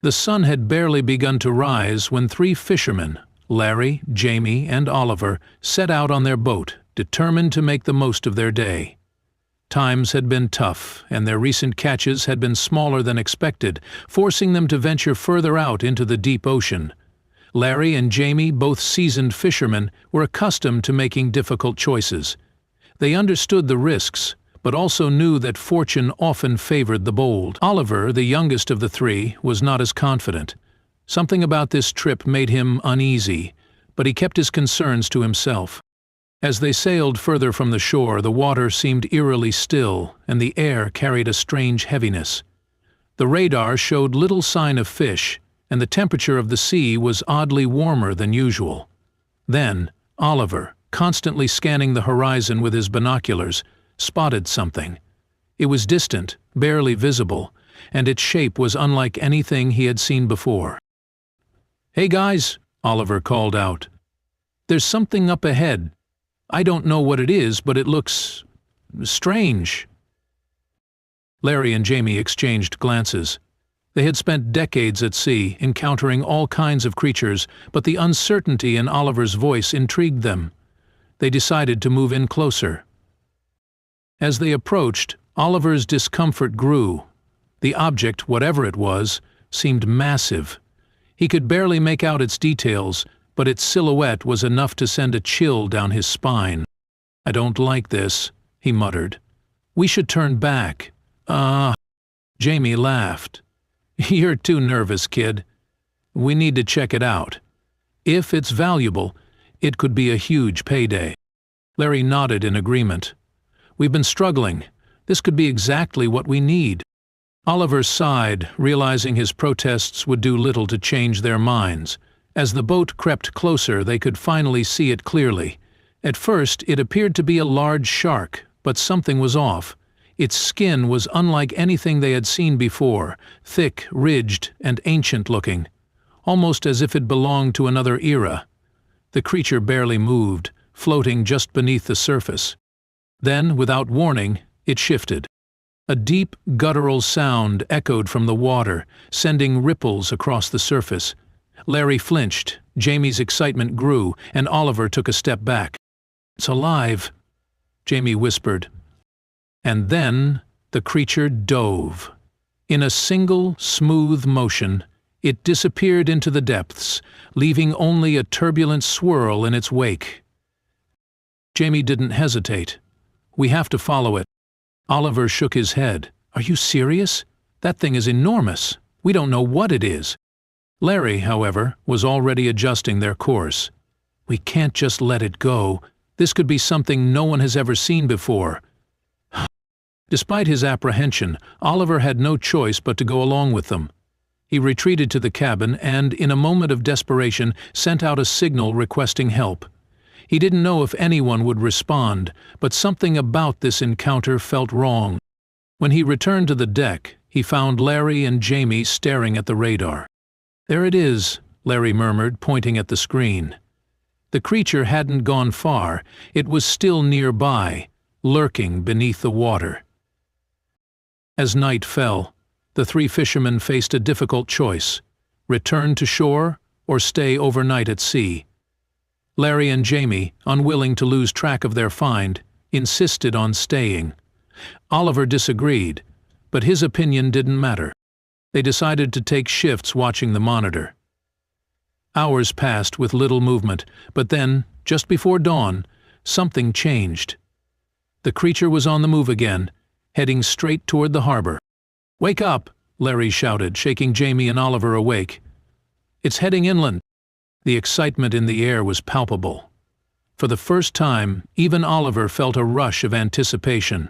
The sun had barely begun to rise when three fishermen, Larry, Jamie, and Oliver, set out on their boat, determined to make the most of their day. Times had been tough, and their recent catches had been smaller than expected, forcing them to venture further out into the deep ocean. Larry and Jamie, both seasoned fishermen, were accustomed to making difficult choices. They understood the risks, but also knew that fortune often favored the bold. Oliver, the youngest of the three, was not as confident. Something about this trip made him uneasy, but he kept his concerns to himself. As they sailed further from the shore, the water seemed eerily still, and the air carried a strange heaviness. The radar showed little sign of fish, and the temperature of the sea was oddly warmer than usual. Then, Oliver, constantly scanning the horizon with his binoculars, spotted something. It was distant, barely visible, and its shape was unlike anything he had seen before. "Hey guys," Oliver called out. "There's something up ahead. I don't know what it is, but it looks strange." Larry and Jamie exchanged glances. They had spent decades at sea, encountering all kinds of creatures, but the uncertainty in Oliver's voice intrigued them. They decided to move in closer. As they approached, Oliver's discomfort grew. The object, whatever it was, seemed massive. He could barely make out its details, but its silhouette was enough to send a chill down his spine. "I don't like this," he muttered. "We should turn back." Jamie laughed. "You're too nervous, kid. We need to check it out. If it's valuable, it could be a huge payday." Larry nodded in agreement. "We've been struggling. This could be exactly what we need." Oliver sighed, realizing his protests would do little to change their minds. As the boat crept closer, they could finally see it clearly. At first, it appeared to be a large shark, but something was off. Its skin was unlike anything they had seen before, thick, ridged, and ancient-looking, almost as if it belonged to another era. The creature barely moved, floating just beneath the surface. Then, without warning, it shifted. A deep, guttural sound echoed from the water, sending ripples across the surface. Larry flinched, Jamie's excitement grew, and Oliver took a step back. "It's alive," Jamie whispered. And then the creature dove. In a single, smooth motion, it disappeared into the depths, leaving only a turbulent swirl in its wake. Jamie didn't hesitate. "We have to follow it." Oliver shook his head. "Are you serious? That thing is enormous. We don't know what it is." Larry, however, was already adjusting their course. "We can't just let it go. This could be something no one has ever seen before." Despite his apprehension, Oliver had no choice but to go along with them. He retreated to the cabin and, in a moment of desperation, sent out a signal requesting help. He didn't know if anyone would respond, but something about this encounter felt wrong. When he returned to the deck, he found Larry and Jamie staring at the radar. "There it is," Larry murmured, pointing at the screen. The creature hadn't gone far. It was still nearby, lurking beneath the water. As night fell, the three fishermen faced a difficult choice: return to shore or stay overnight at sea. Larry and Jamie, unwilling to lose track of their find, insisted on staying. Oliver disagreed, but his opinion didn't matter. They decided to take shifts watching the monitor. Hours passed with little movement, but then, just before dawn, something changed. The creature was on the move again, heading straight toward the harbor. "Wake up!" Larry shouted, shaking Jamie and Oliver awake. "It's heading inland." The excitement in the air was palpable. For the first time, even Oliver felt a rush of anticipation.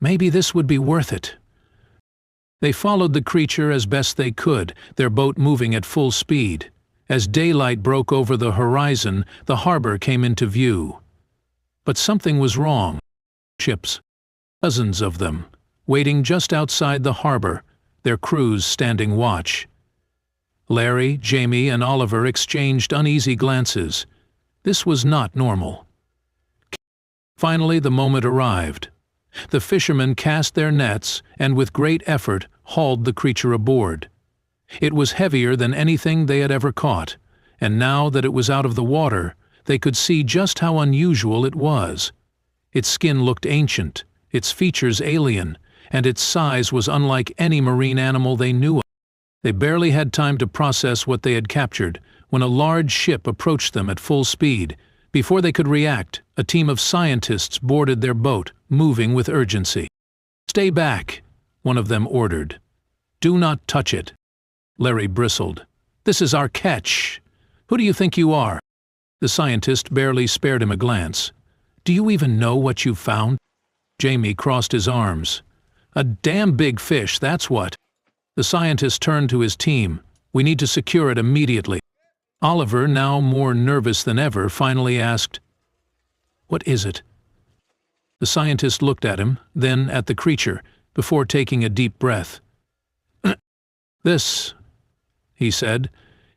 Maybe this would be worth it. They followed the creature as best they could, their boat moving at full speed. As daylight broke over the horizon, the harbor came into view. But something was wrong. Ships, dozens of them, waiting just outside the harbor, their crews standing watch. Larry, Jamie, and Oliver exchanged uneasy glances. This was not normal. Finally, the moment arrived. The fishermen cast their nets and with great effort hauled the creature aboard. It was heavier than anything they had ever caught, and now that it was out of the water, they could see just how unusual it was. Its skin looked ancient, its features alien, and its size was unlike any marine animal they knew of. They barely had time to process what they had captured when a large ship approached them at full speed. Before they could react, a team of scientists boarded their boat, moving with urgency. "Stay back," one of them ordered. "Do not touch it." Larry bristled. "This is our catch. Who do you think you are?" The scientist barely spared him a glance. "Do you even know what you've found?" Jamie crossed his arms. "A damn big fish, that's what." The scientist turned to his team. "We need to secure it immediately." Oliver, now more nervous than ever, finally asked, "What is it?" The scientist looked at him, then at the creature, before taking a deep breath. "This," he said,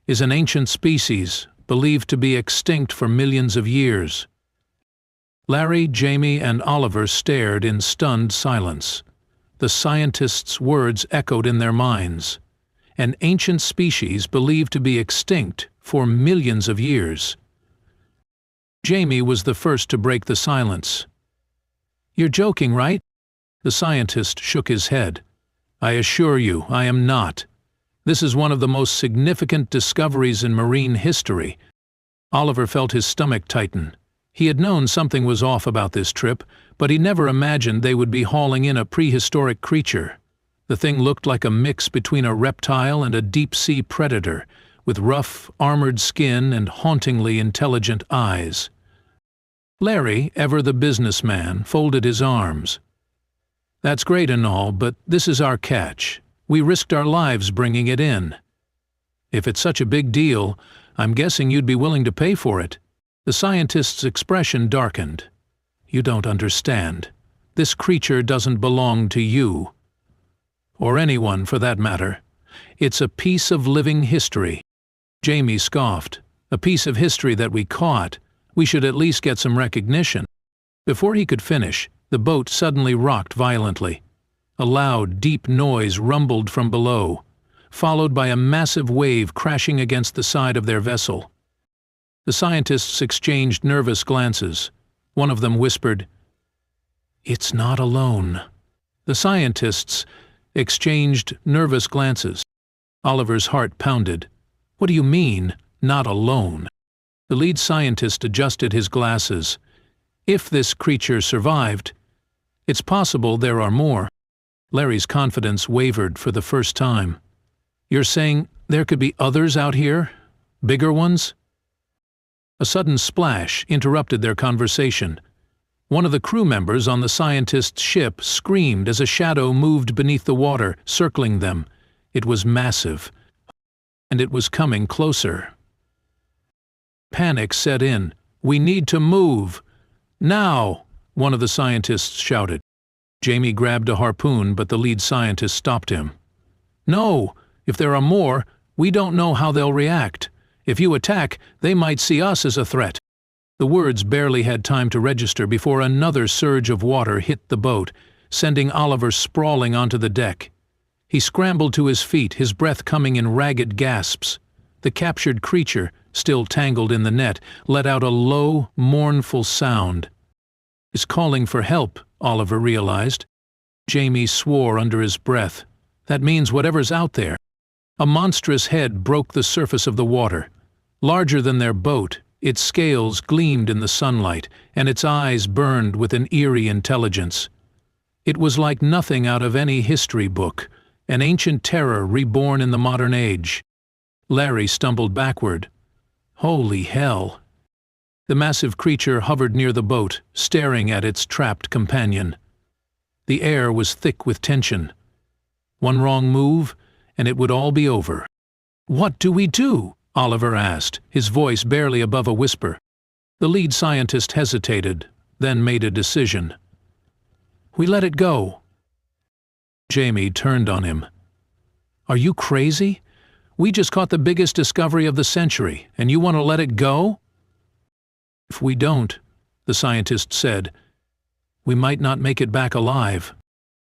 "is an ancient species, believed to be extinct for millions of years." Larry, Jamie, and Oliver stared in stunned silence. The scientist's words echoed in their minds. An ancient species believed to be extinct for millions of years. Jamie was the first to break the silence. "You're joking, right?" The scientist shook his head. "I assure you, I am not. This is one of the most significant discoveries in marine history." Oliver felt his stomach tighten. He had known something was off about this trip, but he never imagined they would be hauling in a prehistoric creature. The thing looked like a mix between a reptile and a deep-sea predator, with rough, armored skin and hauntingly intelligent eyes. Larry, ever the businessman, folded his arms. "That's great and all, but this is our catch. We risked our lives bringing it in. If it's such a big deal, I'm guessing you'd be willing to pay for it." The scientist's expression darkened. "You don't understand. This creature doesn't belong to you. Or anyone, for that matter. It's a piece of living history." Jamie scoffed. "A piece of history that we caught. We should at least get some recognition." Before he could finish, the boat suddenly rocked violently. A loud, deep noise rumbled from below, followed by a massive wave crashing against the side of their vessel. The scientists exchanged nervous glances. One of them whispered, "It's not alone." The scientists exchanged nervous glances. Oliver's heart pounded. "What do you mean, not alone?" The lead scientist adjusted his glasses. "If this creature survived, it's possible there are more." Larry's confidence wavered for the first time. "You're saying there could be others out here? Bigger ones?" A sudden splash interrupted their conversation. One of the crew members on the scientist's ship screamed as a shadow moved beneath the water, circling them. It was massive, and it was coming closer. Panic set in. "We need to move! Now!" one of the scientists shouted. Jamie grabbed a harpoon, but the lead scientist stopped him. "No! If there are more, we don't know how they'll react. If you attack, they might see us as a threat." The words barely had time to register before another surge of water hit the boat, sending Oliver sprawling onto the deck. He scrambled to his feet, his breath coming in ragged gasps. The captured creature, still tangled in the net, let out a low, mournful sound. "It's calling for help," Oliver realized. Jamie swore under his breath. "That means whatever's out there." A monstrous head broke the surface of the water. Larger than their boat, its scales gleamed in the sunlight, and its eyes burned with an eerie intelligence. It was like nothing out of any history book, an ancient terror reborn in the modern age. Larry stumbled backward. Holy hell! The massive creature hovered near the boat, staring at its trapped companion. The air was thick with tension. One wrong move, and it would all be over. "What do we do?" Oliver asked, his voice barely above a whisper. The lead scientist hesitated, then made a decision. "We let it go." Jamie turned on him. "Are you crazy? We just caught the biggest discovery of the century, and you want to let it go?" "If we don't," the scientist said, "we might not make it back alive."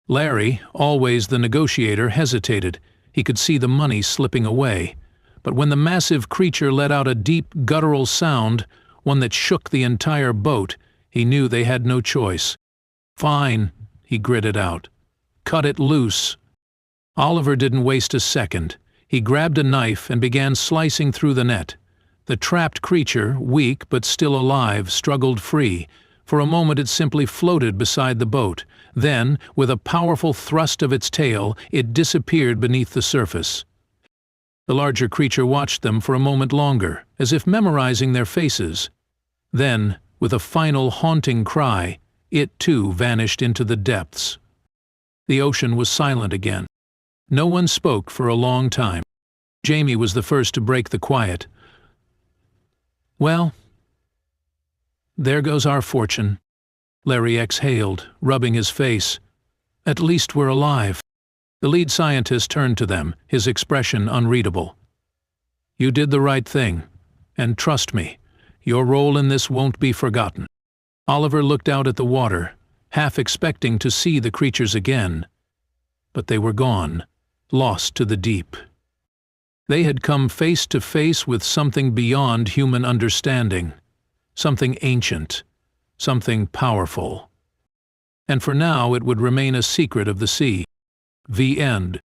Larry, always the negotiator, hesitated, He could see the money slipping away. But when the massive creature let out a deep, guttural sound, one that shook the entire boat, he knew they had no choice. "Fine," he gritted out. "Cut it loose." Oliver didn't waste a second. He grabbed a knife and began slicing through the net. The trapped creature, weak but still alive, struggled free. For a moment it simply floated beside the boat. Then, with a powerful thrust of its tail, it disappeared beneath the surface. The larger creature watched them for a moment longer, as if memorizing their faces. Then, with a final haunting cry, it too vanished into the depths. The ocean was silent again. No one spoke for a long time. Jamie was the first to break the quiet. "Well, there goes our fortune," Larry exhaled, rubbing his face. "At least we're alive." The lead scientist turned to them, his expression unreadable. "You did the right thing, and trust me, your role in this won't be forgotten." Oliver looked out at the water, half expecting to see the creatures again. But they were gone, lost to the deep. They had come face to face with something beyond human understanding, something ancient, something powerful. And for now it would remain a secret of the sea. The end.